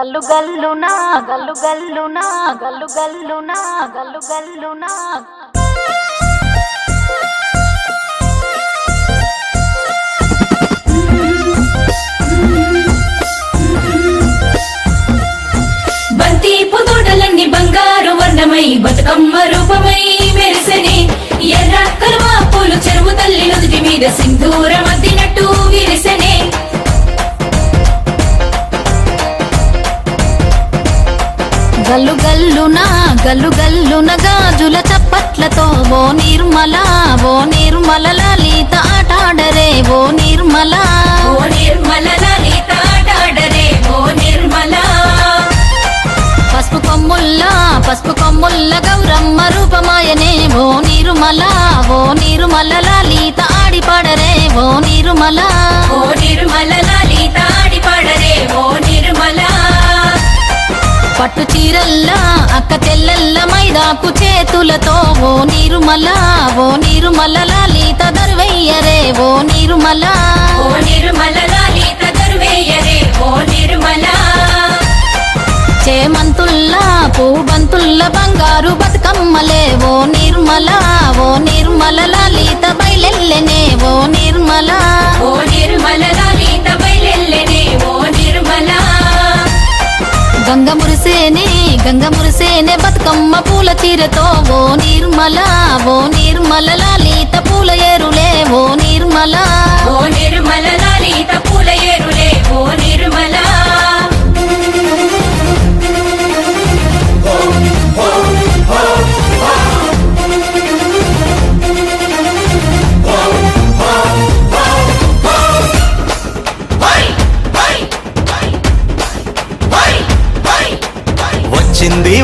గల్లు గల్లునా గల్లు గల్లునా గల్లు గల్లునా గల్లు గల్లునా బంతి పుతోటలన్నీ బంగారు వర్ణమై బతుకమ్మ రూపమై మెరిసెనే ఎర్ర కలువ పూలు చెరువు తల్లి నుదుటి మీద సింధూరం అద్దినట్టు విరిసెనే గల్లు గల్లునా గల్లు గల్లున గాజుల చప్పట్లతో ఓ నిర్మల లలిత ఆటాడరే ఓ నిర్మల లలిత ఆటాడరే ఓ నిర్మల పసుపు కొమ్ముల్ల గౌరమ్మ రూపమాయనే ఓ నిర్మల లలిత ఆడిపాడరే ఓ నిర్మల లలిత ఆడిపాడరే ఓ నిర్మల పట్టు చీరల్లా అక్క తెల్లల్ల మైదాకు చేతులతో ఓ నిర్మల లలిత దర్వయ్యరే ఓ నిర్మల లలిత దర్వేయరే ఓ నిర్మల చేమంతుల్లా పూబంతుల్ల బంగారు బతుకమ్మలే ఓ నిర్మల లలిత బయలెల్లెనే ఓ నిర్మల లలిత బయలెల్లెనే ఓ నిర్మల గంగ మురిసేనే బతుకమ్మ పూల తీరతో ఓ నిర్మల లలిత పూల ఏరులే ఓ నిర్మల లలిత పూల ఏరులే ఓ నిర్మల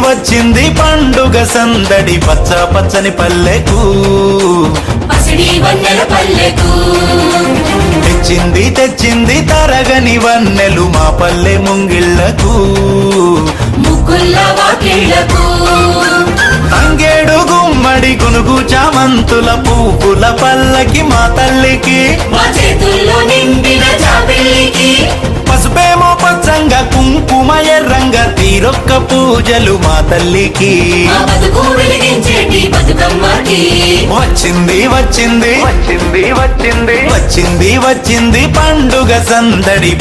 వచ్చింది పండుగ సందడి పచ్చ పచ్చని పల్లెకు పసిడి వన్నెల పల్లెకు తెచ్చింది తరగని వన్నెలు మా పల్లె ముంగిళ్లకు ముగ్గుల్ల వాకిళ్లకు తంగేడు గుమ్మడి గునుగు చామంతుల పువ్వుల పల్లకి మా తల్లికి మా చేతుల్లో నిండిన జాబిల్లికి పసుపేమో పచ్చంగా కుంకుమ ఎర్రంగా తీరొక్క పూజలు మా తల్లికి మా బతుకు వెలిగించేటి బతుకమ్మకి వచ్చింది పండుగ సందడి